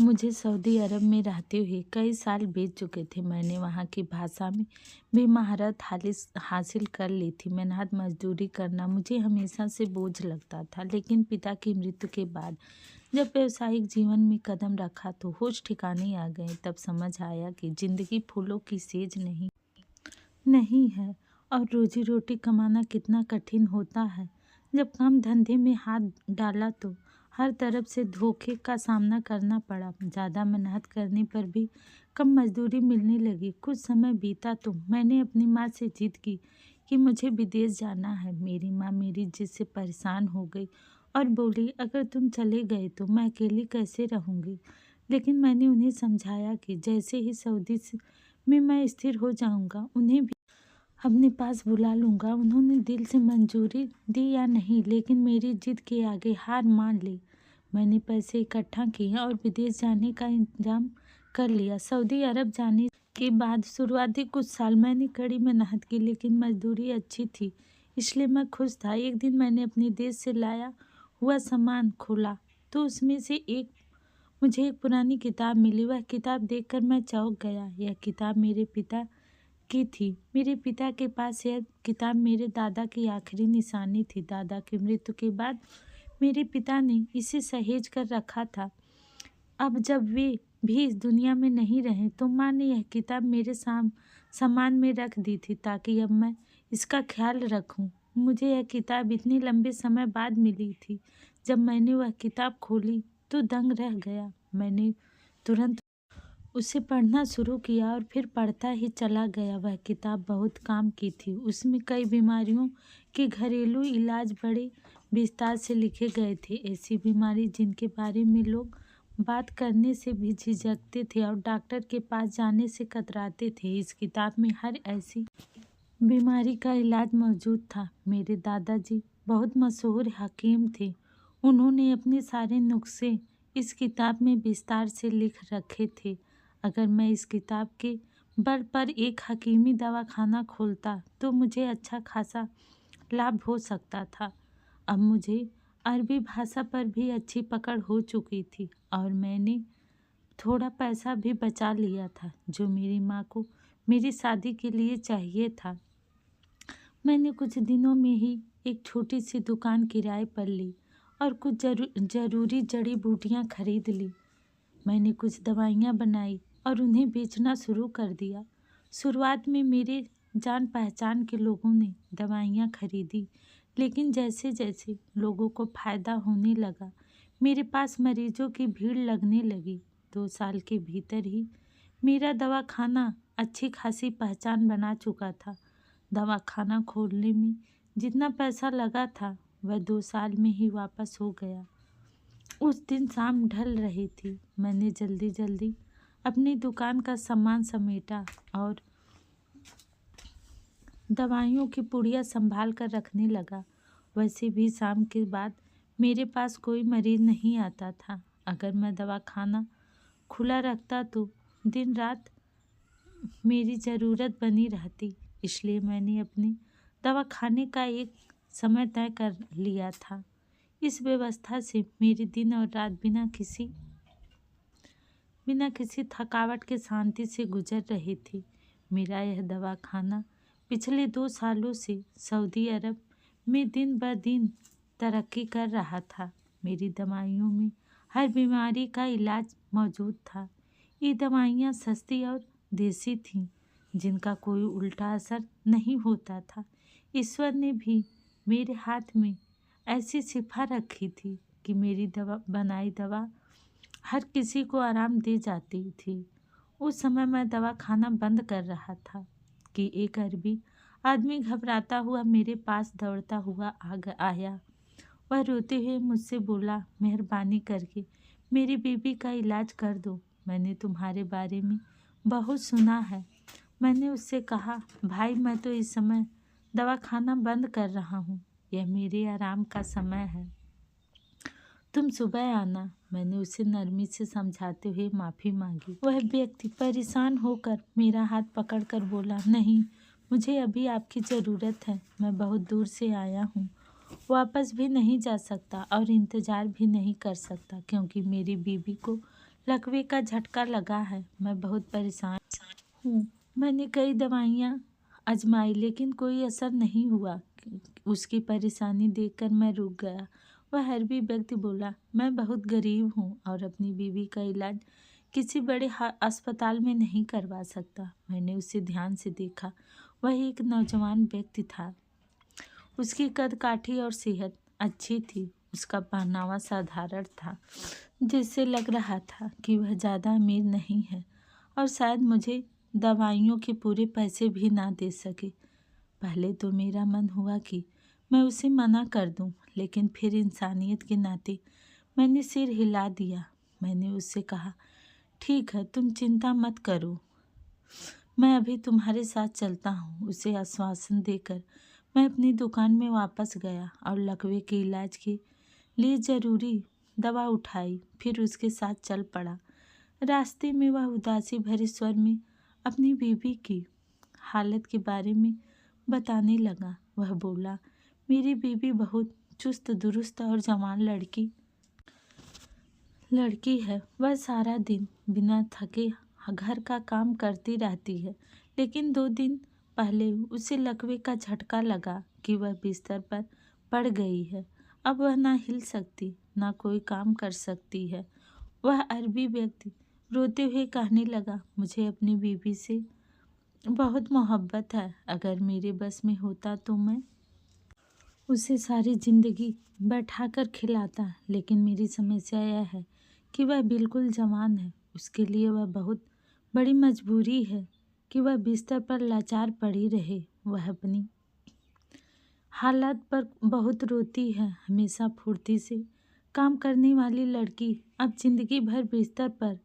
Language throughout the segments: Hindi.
मुझे सऊदी अरब में रहते हुए कई साल बीत चुके थे। मैंने वहाँ की भाषा में भी महारत हासिल कर ली थी। मेहनत मजदूरी करना मुझे हमेशा से बोझ लगता था, लेकिन पिता की मृत्यु के बाद जब व्यावसायिक जीवन में कदम रखा तो होश ठिकाने आ गए। तब समझ आया कि जिंदगी फूलों की सेज नहीं है और रोजी रोटी कमाना कितना कठिन होता है। जब काम धंधे में हाथ डाला तो हर तरफ से धोखे का सामना करना पड़ा। ज़्यादा मेहनत करने पर भी कम मजदूरी मिलने लगी। कुछ समय बीता तो मैंने अपनी माँ से जिद की कि मुझे विदेश जाना है। मेरी माँ मेरी जिद से परेशान हो गई और बोली, अगर तुम चले गए तो मैं अकेली कैसे रहूँगी। लेकिन मैंने उन्हें समझाया कि जैसे ही में मैं स्थिर हो जाऊँगा उन्हें भी अपने पास बुला लूँगा। उन्होंने दिल से मंजूरी दी या नहीं, लेकिन मेरी जिद के आगे हार मान ली। मैंने पैसे इकट्ठा किए और विदेश जाने का इंतजाम कर लिया। सऊदी अरब जाने के बाद शुरुआती कुछ साल मैंने कड़ी मेहनत की, लेकिन मजदूरी अच्छी थी, इसलिए मैं खुश था। एक दिन मैंने अपने देश से लाया हुआ सामान खोला तो उसमें से मुझे एक पुरानी किताब मिली। वह किताब देखकर मैं चौंक गया। यह किताब मेरे पिता की थी। मेरे पिता के पास यह किताब मेरे दादा की आखिरी निशानी थी। दादा की मृत्यु के बाद मेरे पिता ने इसे सहेज कर रखा था। अब जब वे भी इस दुनिया में नहीं रहे तो माँ ने यह किताब मेरे सामान में रख दी थी, ताकि अब मैं इसका ख्याल रखूं। मुझे यह किताब इतने लंबे समय बाद मिली थी। जब मैंने वह किताब खोली तो दंग रह गया। मैंने तुरंत उसे पढ़ना शुरू किया और फिर पढ़ता ही चला गया। वह किताब बहुत काम की थी। उसमें कई बीमारियों के घरेलू इलाज बड़े विस्तार से लिखे गए थे। ऐसी बीमारी जिनके बारे में लोग बात करने से भी झिझकते थे और डॉक्टर के पास जाने से कतराते थे। इस किताब में हर ऐसी बीमारी का इलाज मौजूद था। मेरे दादाजी बहुत मशहूर हकीम थे। उन्होंने अपने सारे नुस्खे इस किताब में विस्तार से लिख रखे थे। अगर मैं इस किताब के बल पर एक हकीमी दवाखाना खोलता तो मुझे अच्छा खासा लाभ हो सकता था। अब मुझे अरबी भाषा पर भी अच्छी पकड़ हो चुकी थी और मैंने थोड़ा पैसा भी बचा लिया था, जो मेरी माँ को मेरी शादी के लिए चाहिए था। मैंने कुछ दिनों में ही एक छोटी सी दुकान किराए पर ली और कुछ जरूरी जड़ी बूटियाँ खरीद ली। मैंने कुछ दवाइयाँ बनाई और उन्हें बेचना शुरू कर दिया। शुरुआत में मेरे जान पहचान के लोगों ने दवाइयाँ खरीदी, लेकिन जैसे जैसे लोगों को फ़ायदा होने लगा, मेरे पास मरीजों की भीड़ लगने लगी। 2 साल के भीतर ही मेरा दवाखाना अच्छी खासी पहचान बना चुका था। दवाखाना खोलने में जितना पैसा लगा था वह 2 साल में ही वापस हो गया। उस दिन शाम ढल रही थी। मैंने जल्दी जल्दी अपनी दुकान का सामान समेटा और दवाइयों की पुड़िया संभाल कर रखने लगा। वैसे भी शाम के बाद मेरे पास कोई मरीज नहीं आता था। अगर मैं दवाखाना खुला रखता तो दिन रात मेरी ज़रूरत बनी रहती, इसलिए मैंने अपने दवाखाने का एक समय तय कर लिया था। इस व्यवस्था से मेरे दिन और रात बिना किसी थकावट के शांति से गुजर रही थी। मेरा यह दवाखाना पिछले 2 सालों से सऊदी अरब में दिन ब दिन तरक्की कर रहा था। मेरी दवाइयों में हर बीमारी का इलाज मौजूद था। ये दवाइयाँ सस्ती और देसी थीं, जिनका कोई उल्टा असर नहीं होता था। ईश्वर ने भी मेरे हाथ में ऐसी शिफा रखी थी कि मेरी बनाई दवा हर किसी को आराम दे जाती थी। उस समय मैं दवाखाना बंद कर रहा था कि एक अरबी आदमी घबराता हुआ मेरे पास दौड़ता हुआ आया। वह रोते हुए मुझसे बोला, मेहरबानी करके मेरी बीबी का इलाज कर दो। मैंने तुम्हारे बारे में बहुत सुना है। मैंने उससे कहा, भाई मैं तो इस समय दवाखाना बंद कर रहा हूँ। यह मेरे आराम का समय है, तुम सुबह आना। मैंने उसे नरमी से समझाते हुए माफ़ी मांगी। वह व्यक्ति परेशान होकर मेरा हाथ पकड़कर बोला, नहीं, मुझे अभी आपकी ज़रूरत है। मैं बहुत दूर से आया हूँ, वापस भी नहीं जा सकता और इंतज़ार भी नहीं कर सकता, क्योंकि मेरी बीबी को लकवे का झटका लगा है। मैं बहुत परेशान हूँ। मैंने कई दवाइयाँ आजमाई लेकिन कोई असर नहीं हुआ। उसकी परेशानी देखकर मैं रुक गया। वह हर भी व्यक्ति बोला, मैं बहुत गरीब हूँ और अपनी बीवी का इलाज किसी बड़े अस्पताल में नहीं करवा सकता। मैंने उसे ध्यान से देखा। वह एक नौजवान व्यक्ति था। उसकी कद काठी और सेहत अच्छी थी। उसका पहनावा साधारण था, जिससे लग रहा था कि वह ज़्यादा अमीर नहीं है और शायद मुझे दवाइयों के पूरे पैसे भी ना दे सके। पहले तो मेरा मन हुआ कि मैं उसे मना कर दूं, लेकिन फिर इंसानियत के नाते मैंने सिर हिला दिया। मैंने उससे कहा, ठीक है, तुम चिंता मत करो, मैं अभी तुम्हारे साथ चलता हूँ। उसे आश्वासन देकर मैं अपनी दुकान में वापस गया और लकवे के इलाज के लिए ज़रूरी दवा उठाई, फिर उसके साथ चल पड़ा। रास्ते में वह उदासी भरे स्वर में अपनी बीवी की हालत के बारे में बताने लगा। वह बोला, मेरी बीवी बहुत चुस्त दुरुस्त और जवान लड़की है। वह सारा दिन बिना थके घर का काम करती रहती है, लेकिन 2 दिन पहले उसे लकवे का झटका लगा कि वह बिस्तर पर पड़ गई है। अब वह ना हिल सकती, ना कोई काम कर सकती है। वह अरबी व्यक्ति रोते हुए कहने लगा, मुझे अपनी बीवी से बहुत मोहब्बत है। अगर मेरे बस में होता तो मैं उसे सारी जिंदगी बैठाकर खिलाता, लेकिन मेरी समस्या यह है कि वह बिल्कुल जवान है। उसके लिए वह बहुत बड़ी मजबूरी है कि वह बिस्तर पर लाचार पड़ी रहे। वह अपनी हालात पर बहुत रोती है। हमेशा फुर्ती से काम करने वाली लड़की अब जिंदगी भर बिस्तर पर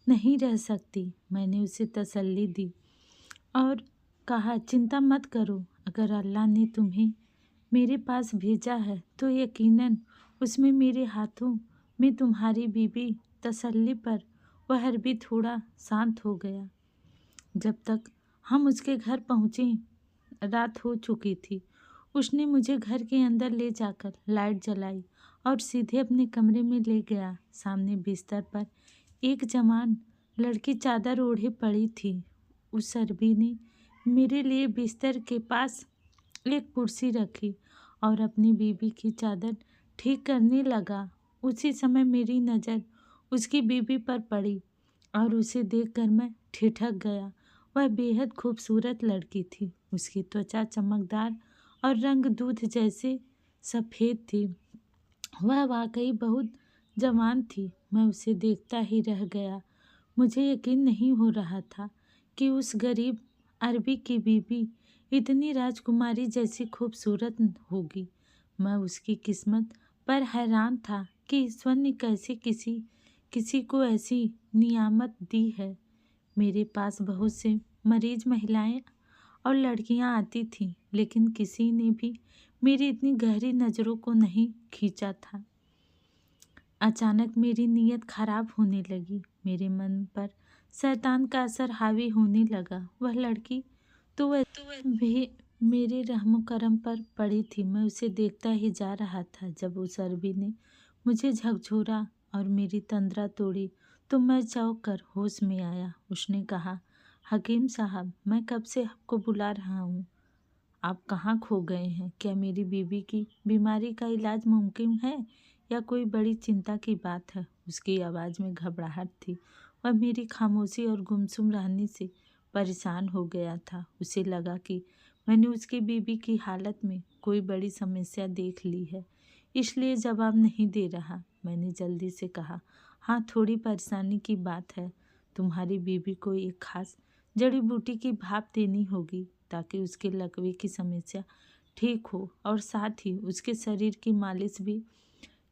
नहीं रह सकती। मैंने उसे तसल्ली दी और कहा, चिंता मत करो, अगर अल्लाह ने तुम्हें मेरे पास भेजा है तो यकीनन उसमें मेरे हाथों में तुम्हारी बीवी तसल्ली पर वह भी थोड़ा शांत हो गया। जब तक हम उसके घर पहुँचे रात हो चुकी थी। उसने मुझे घर के अंदर ले जाकर लाइट जलाई और सीधे अपने कमरे में ले गया। सामने बिस्तर पर एक जवान लड़की चादर ओढ़े पड़ी थी। उस अरबी ने मेरे लिए बिस्तर के पास एक कुर्सी रखी और अपनी बीवी की चादर ठीक करने लगा। उसी समय मेरी नज़र उसकी बीवी पर पड़ी और उसे देखकर मैं ठिठक गया। वह बेहद खूबसूरत लड़की थी। उसकी त्वचा चमकदार और रंग दूध जैसे सफ़ेद थी। वह वाकई बहुत जवान थी। मैं उसे देखता ही रह गया। मुझे यकीन नहीं हो रहा था कि उस गरीब अरबी की बीवी इतनी राजकुमारी जैसी खूबसूरत होगी। मैं उसकी किस्मत पर हैरान था कि ईश्वर ने कैसे किसी को ऐसी नियामत दी है। मेरे पास बहुत से मरीज महिलाएं और लड़कियां आती थीं, लेकिन किसी ने भी मेरी इतनी गहरी नज़रों को नहीं खींचा था। अचानक मेरी नीयत खराब होने लगी। मेरे मन पर शैतान का असर हावी होने लगा। वह लड़की तो वह भी मेरे रहमो करम पर पड़ी थी। मैं उसे देखता ही जा रहा था। जब उस अरबी ने मुझे झकझोरा और मेरी तंद्रा तोड़ी तो मैं चौंक कर होश में आया। उसने कहा, हकीम साहब, मैं कब से आपको बुला रहा हूँ, आप कहाँ खो गए हैं? क्या मेरी बीवी की बीमारी का इलाज मुमकिन है या कोई बड़ी चिंता की बात है? उसकी आवाज़ में घबराहट थी। वह मेरी खामोशी और गुमसुम रहने से परेशान हो गया था। उसे लगा कि मैंने उसकी बीवी की हालत में कोई बड़ी समस्या देख ली है, इसलिए जवाब नहीं दे रहा। मैंने जल्दी से कहा, हाँ, थोड़ी परेशानी की बात है। तुम्हारी बीवी को एक खास जड़ी बूटी की भाप देनी होगी ताकि उसके लकवे की समस्या ठीक हो और साथ ही उसके शरीर की मालिश भी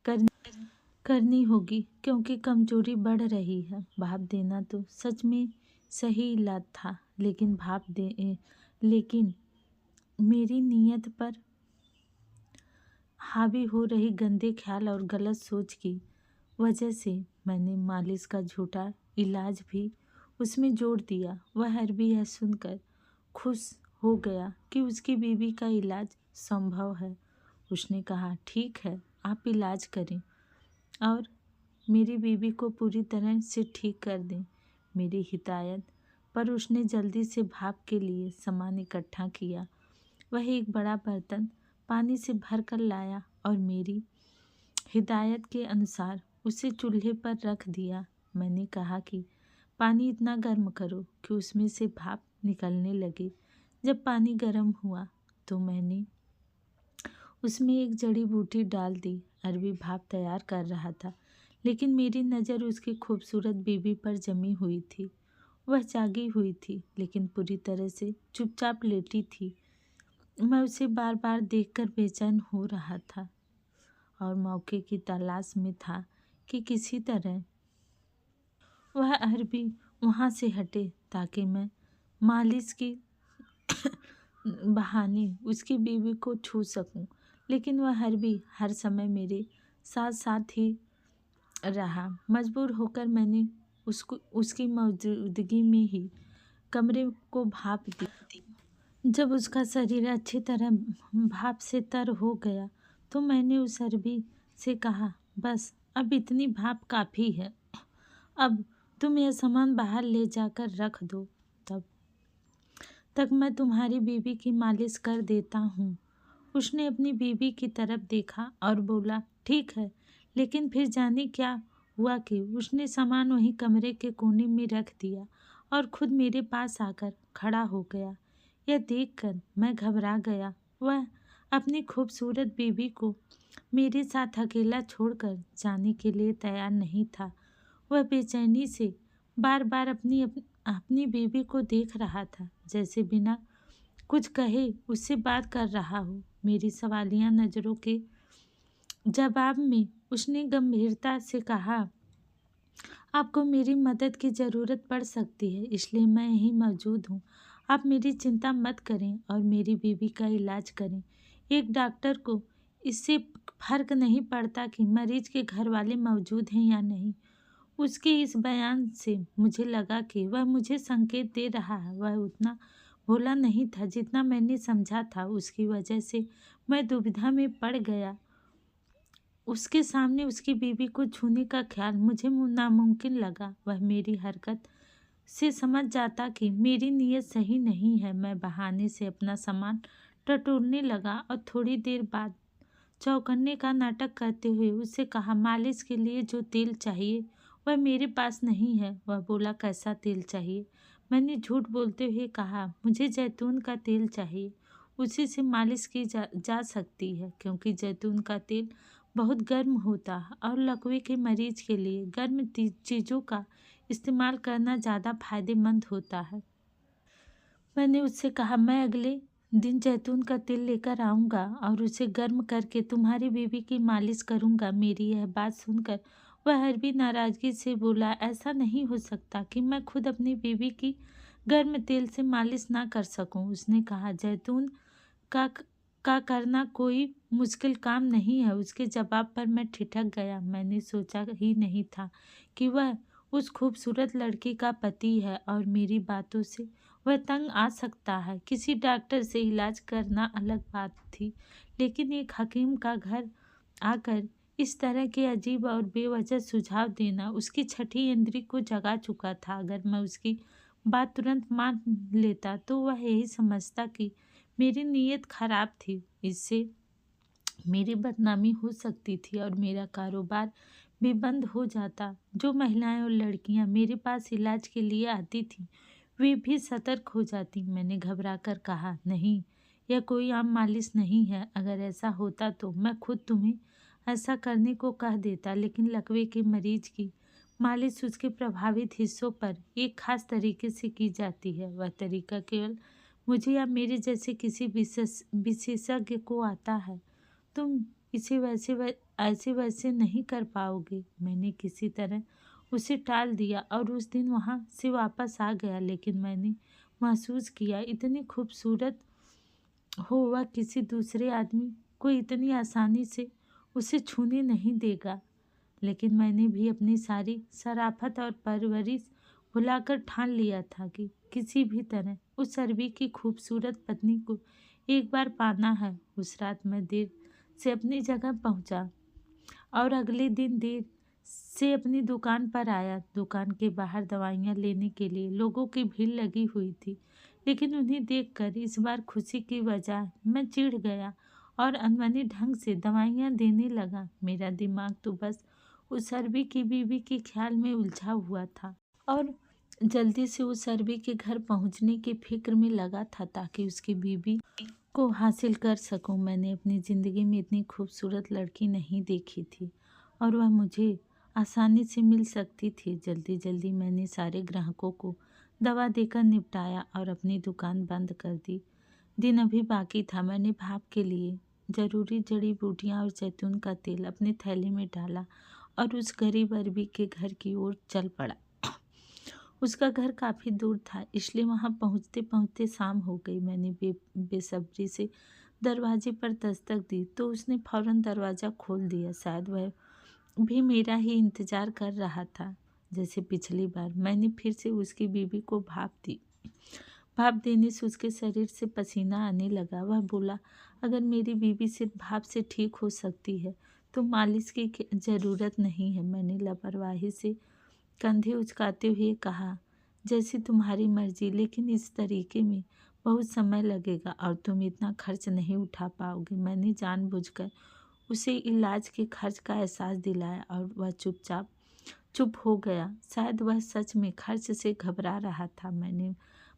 करनी होगी क्योंकि कमजोरी बढ़ रही है। भाप देना तो सच में सही इलाज था, लेकिन मेरी नीयत पर हावी हो रही गंदे ख्याल और गलत सोच की वजह से मैंने मालिश का झूठा इलाज भी उसमें जोड़ दिया। वह अरबी यह सुनकर खुश हो गया कि उसकी बीवी का इलाज संभव है। उसने कहा, ठीक है, आप इलाज करें और मेरी बीवी को पूरी तरह से ठीक कर दें। मेरी हिदायत पर उसने जल्दी से भाप के लिए सामान इकट्ठा किया। वह एक बड़ा बर्तन पानी से भर कर लाया और मेरी हिदायत के अनुसार उसे चूल्हे पर रख दिया। मैंने कहा कि पानी इतना गर्म करो कि उसमें से भाप निकलने लगे। जब पानी गर्म हुआ तो मैंने उसमें एक जड़ी बूटी डाल दी। अरबी भाप तैयार कर रहा था, लेकिन मेरी नज़र उसकी खूबसूरत बीवी पर जमी हुई थी। वह जागी हुई थी, लेकिन पूरी तरह से चुपचाप लेटी थी। मैं उसे बार बार देखकर बेचैन हो रहा था और मौके की तलाश में था कि किसी तरह वह अरबी वहाँ से हटे ताकि मैं मालिश की बहाने उसकी बीवी को छू सकूं। लेकिन वह अरबी हर समय मेरे साथ साथ ही रहा। मजबूर होकर मैंने उसकी मौजूदगी में ही कमरे को भाप दी। जब उसका शरीर अच्छी तरह भाप से तर हो गया तो मैंने उस अरबी से कहा, बस अब इतनी भाप काफ़ी है। अब तुम यह सामान बाहर ले जाकर रख दो, तब तक मैं तुम्हारी बीवी की मालिश कर देता हूँ। उसने अपनी बीवी की तरफ देखा और बोला, ठीक है। लेकिन फिर जाने क्या हुआ कि उसने सामान वहीं कमरे के कोने में रख दिया और खुद मेरे पास आकर खड़ा हो गया। यह देखकर मैं घबरा गया। वह अपनी खूबसूरत बीवी को मेरे साथ अकेला छोड़कर जाने के लिए तैयार नहीं था। वह बेचैनी से बार बार अपनी बीवी को देख रहा था, जैसे बिना कुछ कहे उससे बात कर रहा हो। मेरी सवालिया नज़रों के जवाब में उसने गंभीरता से कहा, आपको मेरी मदद की ज़रूरत पड़ सकती है, इसलिए मैं यहीं मौजूद हूँ। आप मेरी चिंता मत करें और मेरी बीवी का इलाज करें। एक डॉक्टर को इससे फर्क नहीं पड़ता कि मरीज के घर वाले मौजूद हैं या नहीं। उसके इस बयान से मुझे लगा कि वह मुझे संकेत दे रहा है। वह उतना भोला नहीं था जितना मैंने समझा था। उसकी वजह से मैं दुविधा में पड़ गया। उसके सामने उसकी बीवी को छूने का ख्याल मुझे नामुमकिन लगा। वह मेरी हरकत से समझ जाता कि मेरी नीयत सही नहीं है। मैं बहाने से अपना सामान टटोलने लगा और थोड़ी देर बाद चौकन्ने का नाटक करते हुए उससे कहा, मालिश के लिए जो तेल चाहिए वह मेरे पास नहीं है। वह बोला, कैसा तेल चाहिए? मैंने झूठ बोलते हुए कहा, मुझे जैतून का तेल चाहिए। उसी से मालिश की जा सकती है, क्योंकि जैतून का तेल बहुत गर्म होता है और लकवे के मरीज के लिए गर्म चीज़ों का इस्तेमाल करना ज़्यादा फायदेमंद होता है। मैंने उससे कहा, मैं अगले दिन जैतून का तेल लेकर आऊँगा और उसे गर्म करके तुम्हारी बीवी की मालिश करूँगा। मेरी यह बात सुनकर वह अरबी नाराज़गी से बोला, ऐसा नहीं हो सकता कि मैं खुद अपनी बीवी की गर्म तेल से मालिश ना कर सकूं। उसने कहा, जैतून का का करना कोई मुश्किल काम नहीं है। उसके जवाब पर मैं ठिठक गया। मैंने सोचा ही नहीं था कि वह उस खूबसूरत लड़की का पति है और मेरी बातों से वह तंग आ सकता है। किसी डॉक्टर से इलाज करना अलग बात थी, लेकिन एक हकीम का घर आकर इस तरह के अजीब और बेवजह सुझाव देना उसकी छठी इंद्री को जगा चुका था। अगर मैं उसकी बात तुरंत मान लेता तो वह यही समझता कि मेरी नीयत खराब थी। इससे मेरी बदनामी हो सकती थी और मेरा कारोबार भी बंद हो जाता। जो महिलाएं और लड़कियां मेरे पास इलाज के लिए आती थीं, वे भी सतर्क हो जाती। मैंने घबराकर कहा, नहीं, यह कोई आम मालिश नहीं है। अगर ऐसा होता तो मैं खुद तुम्हें ऐसा करने को कह देता, लेकिन लकवे के मरीज की मालिश उसके प्रभावित हिस्सों पर एक खास तरीके से की जाती है। वह तरीका केवल मुझे या मेरे जैसे किसी विशेषज्ञ को आता है। तुम इसे ऐसे वैसे नहीं कर पाओगे। मैंने किसी तरह उसे टाल दिया और उस दिन वहाँ से वापस आ गया। लेकिन मैंने महसूस किया, इतनी खूबसूरत हो वह किसी दूसरे आदमी को इतनी आसानी से उसे छूने नहीं देगा। लेकिन मैंने भी अपनी सारी शराफत और परवरिश भुलाकर ठान लिया था कि किसी भी तरह उस अरबी की खूबसूरत पत्नी को एक बार पाना है। उस रात मैं देर से अपनी जगह पहुंचा और अगले दिन देर से अपनी दुकान पर आया। दुकान के बाहर दवाइयाँ लेने के लिए लोगों की भीड़ लगी हुई थी, लेकिन उन्हें देखकर इस बार खुशी की बजाय मैं चिढ़ गया और अनमने ढंग से दवाइयाँ देने लगा। मेरा दिमाग तो बस उस अरबी की बीवी के ख्याल में उलझा हुआ था और जल्दी से उस अरबी के घर पहुंचने की फिक्र में लगा था ताकि उसकी बीवी को हासिल कर सकूं। मैंने अपनी ज़िंदगी में इतनी खूबसूरत लड़की नहीं देखी थी और वह मुझे आसानी से मिल सकती थी। जल्दी जल्दी मैंने सारे ग्राहकों को दवा देकर निपटाया और अपनी दुकान बंद कर दी। दिन अभी बाकी था। मैंने भाप के लिए ज़रूरी जड़ी बूटियां और जैतून का तेल अपने थैले में डाला और उस गरीब अरबी के घर की ओर चल पड़ा। उसका घर काफ़ी दूर था, इसलिए वहां पहुंचते पहुंचते शाम हो गई। मैंने बेसब्री से दरवाजे पर दस्तक दी तो उसने फौरन दरवाज़ा खोल दिया। शायद वह भी मेरा ही इंतज़ार कर रहा था। जैसे पिछली बार मैंने फिर से उसकी बीवी को भाप दी। भाप देने से उसके शरीर से पसीना आने लगा। वह बोला, अगर मेरी बीवी सिर्फ भाप से ठीक हो सकती है तो मालिश की ज़रूरत नहीं है। मैंने लापरवाही से कंधे उचकाते हुए कहा, जैसी तुम्हारी मर्जी, लेकिन इस तरीके में बहुत समय लगेगा और तुम इतना खर्च नहीं उठा पाओगे। मैंने जानबूझकर उसे इलाज के खर्च का एहसास दिलाया और वह चुप हो गया। शायद वह सच में खर्च से घबरा रहा था। मैंने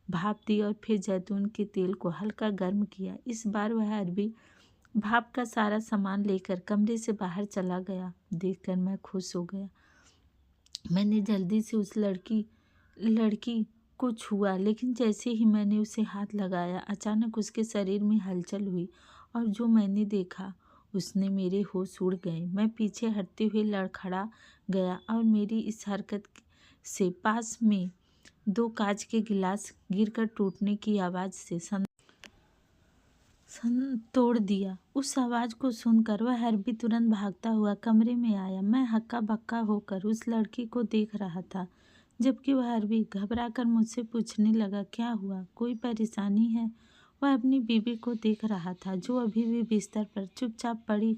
भाप दी और फिर जैतून के तेल को हल्का गर्म किया। इस बार वह अरबी भाप का सारा सामान लेकर कमरे से बाहर चला गया। देखकर मैं खुश हो गया। मैंने जल्दी से उस लड़की को छुआ, लेकिन जैसे ही मैंने उसे हाथ लगाया अचानक उसके शरीर में हलचल हुई और जो मैंने देखा उसने मेरे होश उड़ गए। मैं पीछे हटते हुए लड़खड़ा गया और मेरी इस हरकत से पास में 2 कांच के गिलास गिरकर टूटने की आवाज़ से सन तोड़ दिया। उस आवाज़ को सुनकर वह अरबी तुरंत भागता हुआ कमरे में आया। मैं हक्का बक्का होकर उस लड़की को देख रहा था, जबकि वह अरबी घबराकर मुझसे पूछने लगा, क्या हुआ, कोई परेशानी है? वह अपनी बीवी को देख रहा था जो अभी भी बिस्तर पर चुपचाप पड़ी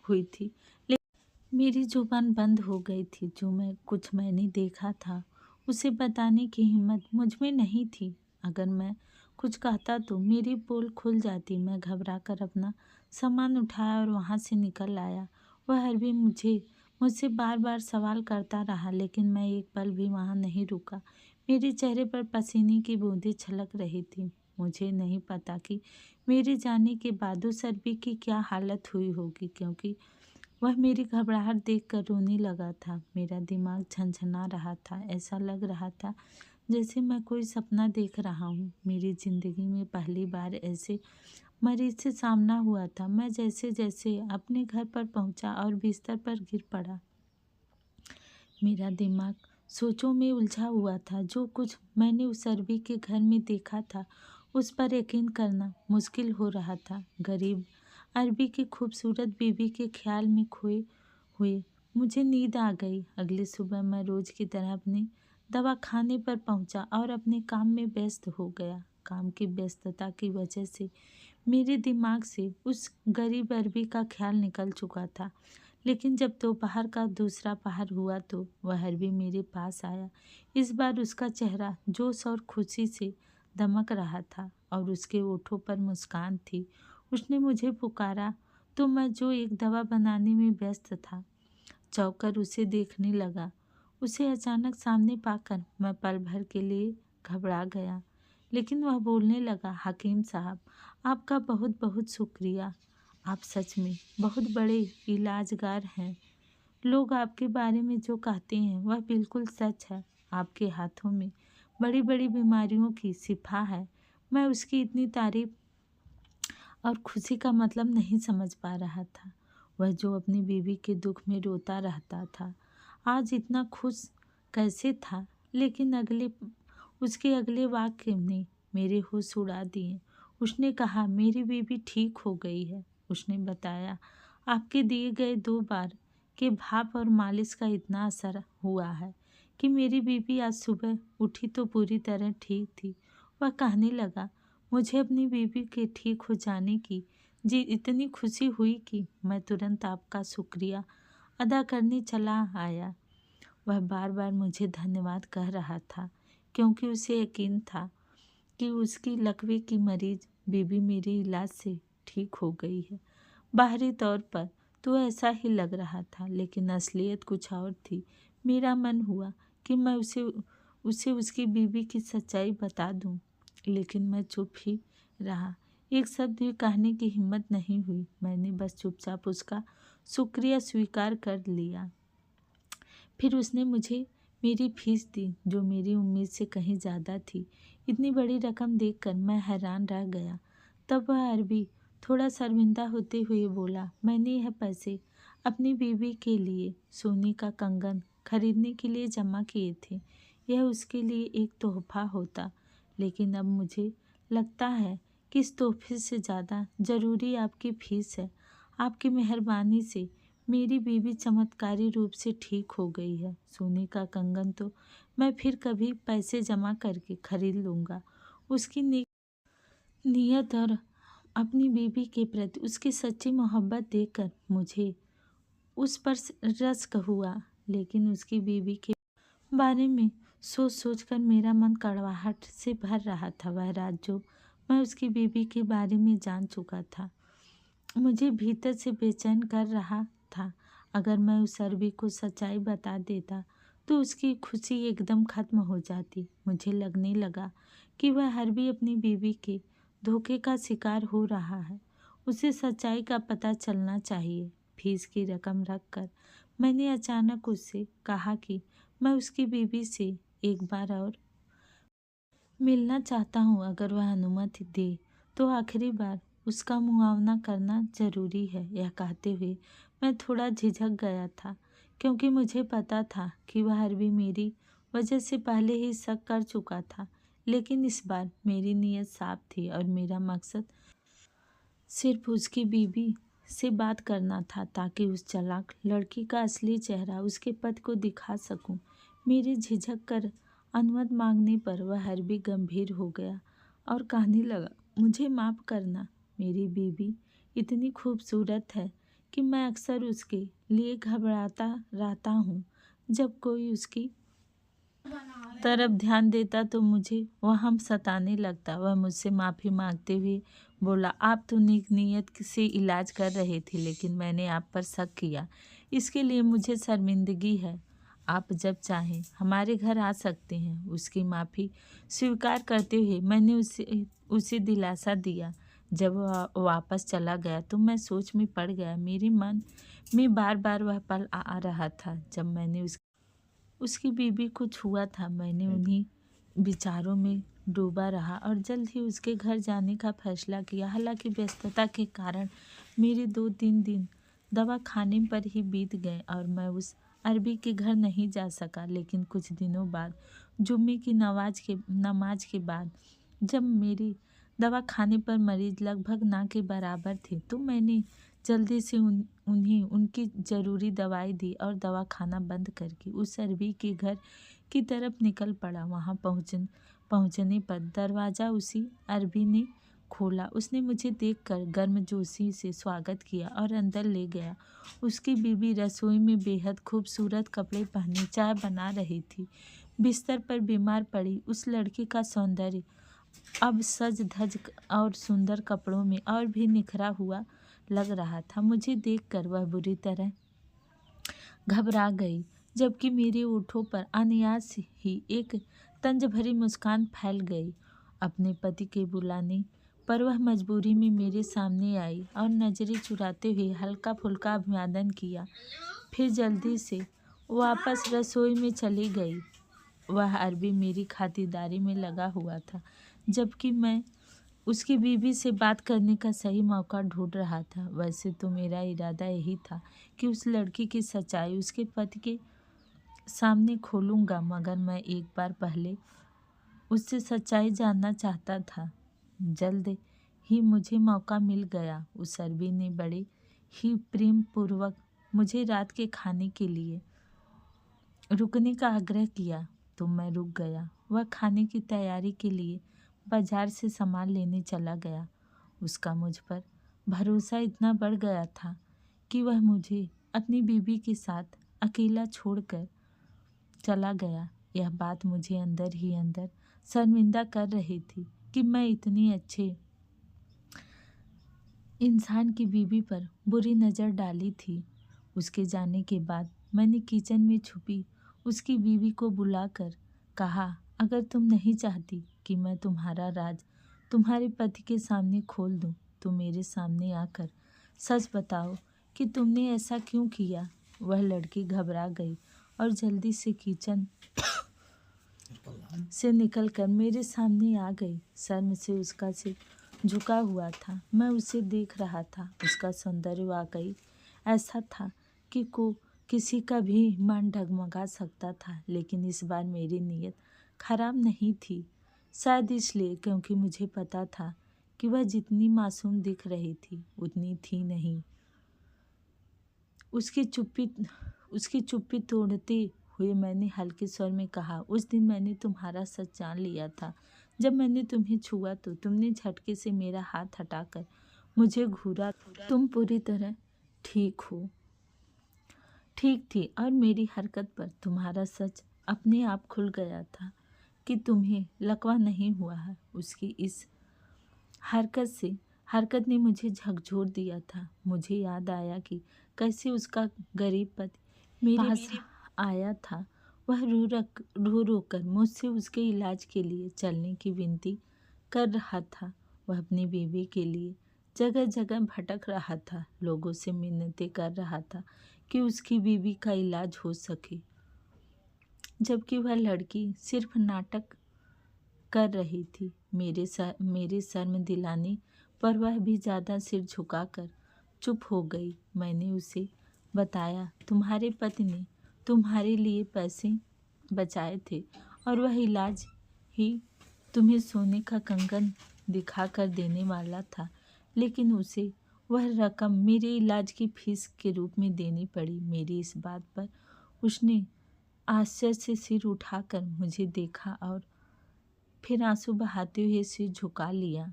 हुई थी, लेकिन मेरी जुबान बंद हो गई थी। जो मैंने देखा था उसे बताने की हिम्मत मुझ में नहीं थी। अगर मैं कुछ कहता तो मेरी पोल खुल जाती। मैं घबराकर अपना सामान उठाया और वहाँ से निकल आया। वह अरबी मुझसे बार बार सवाल करता रहा, लेकिन मैं एक पल भी वहाँ नहीं रुका। मेरे चेहरे पर पसीने की बूंदें छलक रही थी। मुझे नहीं पता कि मेरे जाने के बाद उस अरबी की क्या हालत हुई होगी, क्योंकि वह मेरी घबराहट देखकर रोने लगा था। मेरा दिमाग झंझना रहा था। ऐसा लग रहा था जैसे मैं कोई सपना देख रहा हूँ। मेरी ज़िंदगी में पहली बार ऐसे मरीज से सामना हुआ था। मैं जैसे जैसे अपने घर पर पहुँचा और बिस्तर पर गिर पड़ा, मेरा दिमाग सोचों में उलझा हुआ था। जो कुछ मैंने उस अरबी के घर में देखा था उस पर यकीन करना मुश्किल हो रहा था। गरीब अरबी की खूबसूरत बीवी के ख्याल में खोए हुए मुझे नींद आ गई। अगली सुबह मैं रोज़ की तरह अपने दवा खाने पर पहुंचा और अपने काम में व्यस्त हो गया। काम की व्यस्तता की वजह से मेरे दिमाग से उस गरीब अरबी का ख्याल निकल चुका था। लेकिन जब दोपहर का दूसरा पहर हुआ तो वह अरबी मेरे पास आया। इस बार उसका चेहरा जोश और खुशी से दमक रहा था और उसके होठों पर मुस्कान थी। उसने मुझे पुकारा तो मैं जो एक दवा बनाने में व्यस्त था चौंककर उसे देखने लगा। उसे अचानक सामने पाकर मैं पल भर के लिए घबरा गया, लेकिन वह बोलने लगा, हकीम साहब, आपका बहुत बहुत शुक्रिया। आप सच में बहुत बड़े इलाजगार हैं। लोग आपके बारे में जो कहते हैं वह बिल्कुल सच है। आपके हाथों में बड़ी बड़ी बीमारियों की शिफा है। मैं उसकी इतनी तारीफ और खुशी का मतलब नहीं समझ पा रहा था। वह जो अपनी बीवी के दुख में रोता रहता था आज इतना खुश कैसे था? लेकिन उसके अगले वाक्य ने मेरे होश उड़ा दिए। उसने कहा, मेरी बीवी ठीक हो गई है। उसने बताया, आपके दिए गए 2 बार के भाप और मालिश का इतना असर हुआ है कि मेरी बीवी आज सुबह उठी तो पूरी तरह ठीक थी। वह कहने लगा, मुझे अपनी बीवी के ठीक हो जाने की जी इतनी खुशी हुई कि मैं तुरंत आपका शुक्रिया अदा करने चला आया। वह बार बार मुझे धन्यवाद कह रहा था, क्योंकि उसे यकीन था कि उसकी लकवे की मरीज बीबी मेरे इलाज से ठीक हो गई है। बाहरी तौर पर तो ऐसा ही लग रहा था, लेकिन असलियत कुछ और थी। मेरा मन हुआ कि मैं उसे उसकी बीवी की सच्चाई बता दूं, लेकिन मैं चुप ही रहा। एक शब्द भी कहने की हिम्मत नहीं हुई। मैंने बस चुपचाप उसका शुक्रिया स्वीकार कर लिया। फिर उसने मुझे मेरी फीस दी, जो मेरी उम्मीद से कहीं ज़्यादा थी। इतनी बड़ी रकम देखकर मैं हैरान रह गया। तब वह अरबी थोड़ा शर्मिंदा होते हुए बोला, मैंने यह पैसे अपनी बीवी के लिए सोने का कंगन खरीदने के लिए जमा किए थे। यह उसके लिए एक तोहफा होता, लेकिन अब मुझे लगता है कि इस तोहफे से ज़्यादा ज़रूरी आपकी फीस है। आपकी मेहरबानी से मेरी बीवी चमत्कारी रूप से ठीक हो गई है। सोने का कंगन तो मैं फिर कभी पैसे जमा करके खरीद लूँगा। उसकी नीयत और अपनी बीवी के प्रति उसकी सच्ची मोहब्बत देखकर मुझे उस पर रश्क हुआ, लेकिन उसकी बीवी के बारे में सोच सोचकर मेरा मन कड़वाहट से भर रहा था। वह रात जो मैं उसकी बीवी के बारे में जान चुका था, मुझे भीतर से बेचैन कर रहा था। अगर मैं उस अरबी को सच्चाई बता देता तो उसकी खुशी एकदम खत्म हो जाती। मुझे लगने लगा कि वह अरबी अपनी बीवी के धोखे का शिकार हो रहा है। उसे सच्चाई का पता चलना चाहिए। फीस की रकम रखकर मैंने अचानक उससे कहा कि मैं उसकी बीवी से एक बार और मिलना चाहता हूँ। अगर वह अनुमति दे तो आखिरी बार उसका मुआवना करना जरूरी है। यह कहते हुए मैं थोड़ा झिझक गया था, क्योंकि मुझे पता था कि वह अरबी मेरी वजह से पहले ही शक कर चुका था। लेकिन इस बार मेरी नीयत साफ थी और मेरा मकसद सिर्फ उसकी बीवी से बात करना था, ताकि उस चालाक लड़की का असली चेहरा उसके पति को दिखा सकूं। मेरे झिझक कर अनुमति मांगने पर वह अरबी गंभीर हो गया और कहने लगा, मुझे माफ़ करना। मेरी बीवी इतनी खूबसूरत है कि मैं अक्सर उसके लिए घबराता रहता हूँ। जब कोई उसकी तरफ ध्यान देता तो मुझे वह सताने लगता। वह मुझसे माफ़ी मांगते हुए बोला, आप तो नेक नीयत से इलाज कर रहे थे, लेकिन मैंने आप पर शक किया। इसके लिए मुझे शर्मिंदगी है। आप जब चाहें हमारे घर आ सकते हैं। उसकी माफ़ी स्वीकार करते हुए मैंने उसे दिलासा दिया। जब वह वापस चला गया तो मैं सोच में पड़ गया। मेरे मन में बार बार वह पल आ रहा था जब मैंने उसकी बीवी को छुआ था। मैंने उन्हीं विचारों में डूबा रहा और जल्द ही उसके घर जाने का फैसला किया। हालांकि व्यस्तता के कारण मेरे 2-3 दिन दवा खाने पर ही बीत गए और मैं उस अरबी के घर नहीं जा सका। लेकिन कुछ दिनों बाद जुम्मे की नमाज के बाद जब मेरी दवा खाने पर मरीज लगभग ना के बराबर थे, तो मैंने जल्दी से उन्हें उनकी ज़रूरी दवाई दी और दवा खाना बंद करके उस अरबी के घर की तरफ निकल पड़ा। वहाँ पहुँचने पर दरवाज़ा उसी अरबी ने खोला। उसने मुझे देखकर गर्मजोशी से स्वागत किया और अंदर ले गया। उसकी बीवी रसोई में बेहद खूबसूरत कपड़े पहने चाय बना रही थी। बिस्तर पर बीमार पड़ी उस लड़की का सौंदर्य अब सज धज और सुंदर कपड़ों में और भी निखरा हुआ लग रहा था। मुझे देखकर वह बुरी तरह घबरा गई, जबकि मेरे ओठों पर अनायास ही एक तंज भरी मुस्कान फैल गई। अपने पति के बुलाने पर वह मजबूरी में मेरे सामने आई और नजरें चुराते हुए हल्का फुल्का अभिवादन किया। फिर जल्दी से वापस रसोई में चली गई। वह अरबी मेरी खातिरदारी में लगा हुआ था, जबकि मैं उसकी बीवी से बात करने का सही मौका ढूंढ रहा था। वैसे तो मेरा इरादा यही था कि उस लड़की की सच्चाई उसके पति के सामने खोलूँगा, मगर मैं एक बार पहले उससे सच्चाई जानना चाहता था। जल्द ही मुझे मौका मिल गया। उस अरबी ने बड़े ही प्रेम पूर्वक मुझे रात के खाने के लिए रुकने का आग्रह किया, तो मैं रुक गया। वह खाने की तैयारी के लिए बाजार से सामान लेने चला गया। उसका मुझ पर भरोसा इतना बढ़ गया था कि वह मुझे अपनी बीवी के साथ अकेला छोड़कर चला गया। यह बात मुझे अंदर ही अंदर शर्मिंदा कर रही थी कि मैं इतनी अच्छे इंसान की बीवी पर बुरी नज़र डाली थी। उसके जाने के बाद मैंने किचन में छुपी उसकी बीवी को बुलाकर कहा, अगर तुम नहीं चाहती कि मैं तुम्हारा राज तुम्हारे पति के सामने खोल दूं, तो मेरे सामने आकर सच बताओ कि तुमने ऐसा क्यों किया। वह लड़की घबरा गई और जल्दी से किचन से निकलकर मेरे सामने आ गई। शर्म से उसका सिर झुका हुआ था। मैं उसे देख रहा था। उसका सौंदर्य वाकई ऐसा था कि किसी का भी मन डगमगा सकता था। लेकिन इस बार मेरी नीयत खराब नहीं थी। शायद इसलिए क्योंकि मुझे पता था कि वह जितनी मासूम दिख रही थी उतनी थी नहीं। उसकी चुप्पी तोड़ते हुए मैंने हल्के स्वर में कहा, उस दिन मैंने तुम्हारा सच जान लिया था। जब मैंने तुम्हें छुआ तो तुमने झटके से मेरा हाथ हटाकर मुझे घूरा। तुम पूरी तरह ठीक थी और मेरी हरकत पर तुम्हारा सच अपने आप खुल गया था कि तुम्हें लकवा नहीं हुआ है। उसकी इस हरकत ने मुझे झकझोर दिया था। मुझे याद आया कि कैसे उसका गरीब पति मेरे पास आया था। वह रो रो कर मुझसे उसके इलाज के लिए चलने की विनती कर रहा था। वह अपनी बीवी के लिए जगह जगह भटक रहा था, लोगों से मिन्नतें कर रहा था कि उसकी बीवी का इलाज हो सके, जबकि वह लड़की सिर्फ नाटक कर रही थी। मेरे शर्म दिलाने पर वह भी ज़्यादा सिर झुकाकर चुप हो गई। मैंने उसे बताया, तुम्हारे पति ने तुम्हारे लिए पैसे बचाए थे और वह इलाज ही तुम्हें सोने का कंगन दिखाकर देने वाला था, लेकिन उसे वह रकम मेरे इलाज की फीस के रूप में देनी पड़ी। मेरी इस बात पर उसने आश्चर्य से सिर उठाकर मुझे देखा और फिर आंसू बहाते हुए सिर झुका लिया।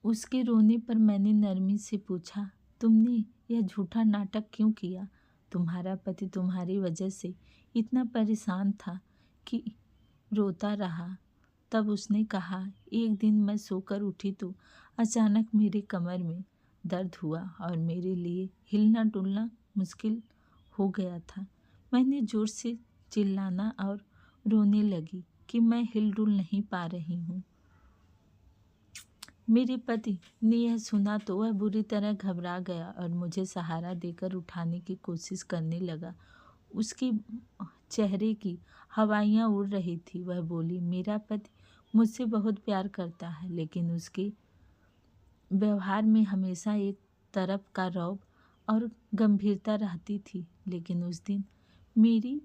उसके रोने पर मैंने नरमी से पूछा, तुमने यह झूठा नाटक क्यों किया? तुम्हारा पति तुम्हारी वजह से इतना परेशान था कि रोता रहा। तब उसने कहा, एक दिन मैं सोकर उठी तो अचानक मेरे कमर में दर्द हुआ और मेरे लिए हिलना डुलना मुश्किल हो गया था। मैंने जोर से चिल्लाना और रोने लगी कि मैं हिलडुल नहीं पा रही हूँ। मेरे पति ने यह सुना तो वह बुरी तरह घबरा गया और मुझे सहारा देकर उठाने की कोशिश करने लगा। उसके चेहरे की हवाइयाँ उड़ रही थी। वह बोली, मेरा पति मुझसे बहुत प्यार करता है, लेकिन उसके व्यवहार में हमेशा एक तरफ का रौब और गंभीरता रहती थी। लेकिन उस दिन मेरी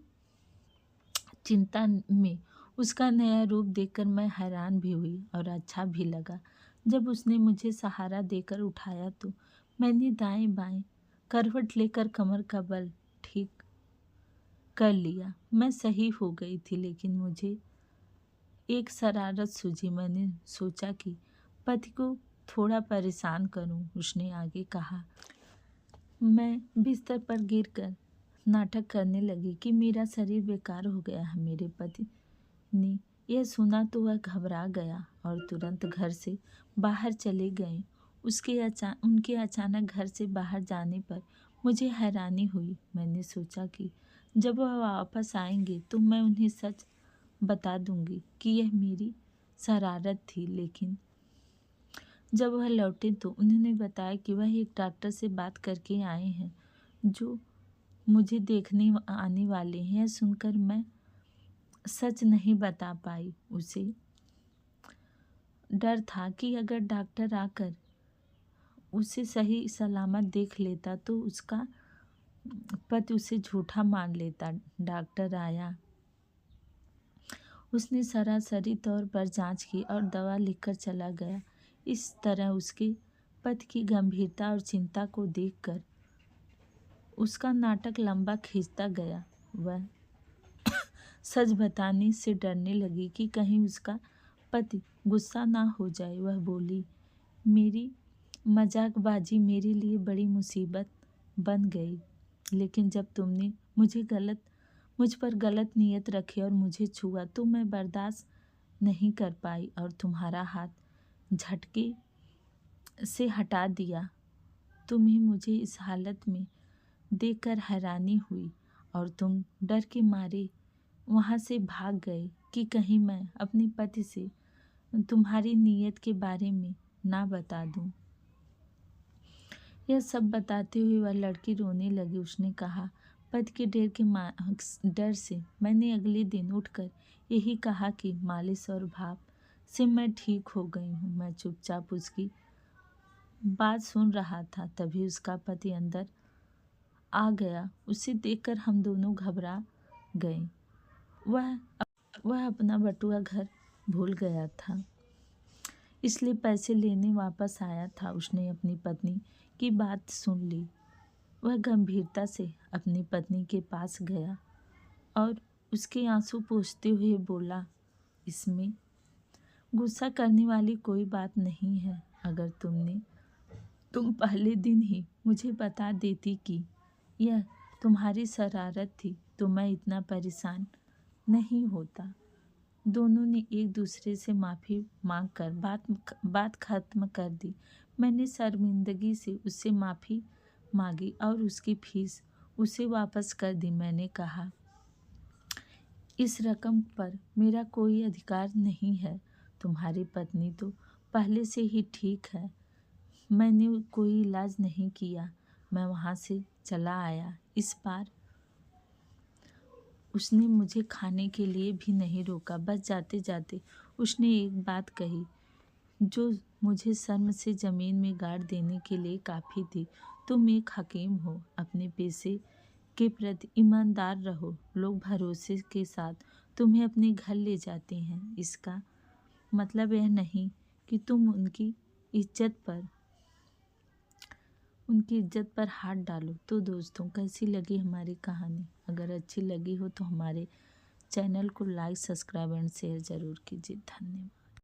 चिंता में उसका नया रूप देखकर मैं हैरान भी हुई और अच्छा भी लगा। जब उसने मुझे सहारा देकर उठाया तो मैंने दाएं बाएं करवट लेकर कमर का बल ठीक कर लिया। मैं सही हो गई थी, लेकिन मुझे एक शरारत सूझी। मैंने सोचा कि पति को थोड़ा परेशान करूं। उसने आगे कहा, मैं बिस्तर पर गिरकर नाटक करने लगी कि मेरा शरीर बेकार हो गया है। मेरे पति ने यह सुना तो वह घबरा गया और तुरंत घर से बाहर चले गए। उनके अचानक घर से बाहर जाने पर मुझे हैरानी हुई। मैंने सोचा कि जब वह वापस आएंगे तो मैं उन्हें सच बता दूंगी कि यह मेरी शरारत थी। लेकिन जब वह लौटे तो उन्होंने बताया कि वह एक डॉक्टर से बात करके आए हैं जो मुझे देखने आने वाले हैं। यह सुनकर मैं सच नहीं बता पाई। उसे डर था कि अगर डॉक्टर आकर उसे सही सलामत देख लेता तो उसका पति उसे झूठा मान लेता। डॉक्टर आया, उसने सरासरी तौर पर जांच की और दवा लिखकर चला गया। इस तरह उसके पति की गंभीरता और चिंता को देखकर उसका नाटक लंबा खींचता गया। वह सच बताने से डरने लगी कि कहीं उसका पति गुस्सा ना हो जाए। वह बोली, मेरी मजाकबाजी मेरे लिए बड़ी मुसीबत बन गई। लेकिन जब तुमने मुझ पर गलत नीयत रखी और मुझे छुआ तो मैं बर्दाश्त नहीं कर पाई और तुम्हारा हाथ झटके से हटा दिया। तुम्हें मुझे इस हालत में देखकर हैरानी हुई और तुम डर के मारे वहाँ से भाग गए कि कहीं मैं अपने पति से तुम्हारी नीयत के बारे में ना बता दूं। यह सब बताते हुए वह लड़की रोने लगी। उसने कहा, पति के डर से मैंने अगले दिन उठकर यही कहा कि मालिश और भाप से मैं ठीक हो गई हूँ। मैं चुपचाप उसकी बात सुन रहा था, तभी उसका पति अंदर आ गया। उसे देखकर हम दोनों घबरा गए। वह अपना बटुआ घर भूल गया था, इसलिए पैसे लेने वापस आया था। उसने अपनी पत्नी की बात सुन ली। वह गंभीरता से अपनी पत्नी के पास गया और उसके आंसू पोंछते हुए बोला, इसमें गुस्सा करने वाली कोई बात नहीं है। अगर तुम पहले दिन ही मुझे बता देती कि यह तुम्हारी शरारत थी तो मैं इतना परेशान नहीं होता। दोनों ने एक दूसरे से माफ़ी मांगकर बात खत्म कर दी। मैंने शर्मिंदगी से उससे माफ़ी मांगी और उसकी फीस उसे वापस कर दी। मैंने कहा, इस रकम पर मेरा कोई अधिकार नहीं है। तुम्हारी पत्नी तो पहले से ही ठीक है। मैंने कोई इलाज नहीं किया। मैं वहाँ से चला आया। इस बार उसने मुझे खाने के लिए भी नहीं रोका। बस जाते जाते उसने एक बात कही जो मुझे शर्म से ज़मीन में गाड़ देने के लिए काफ़ी थी। तुम एक हकीम हो, अपने पेशे के प्रति ईमानदार रहो। लोग भरोसे के साथ तुम्हें अपने घर ले जाते हैं। इसका मतलब यह नहीं कि तुम उनकी इज्जत पर हाथ डालो। तो दोस्तों, कैसी लगी हमारी कहानी? अगर अच्छी लगी हो तो हमारे चैनल को लाइक, सब्सक्राइब एंड शेयर ज़रूर कीजिए। धन्यवाद।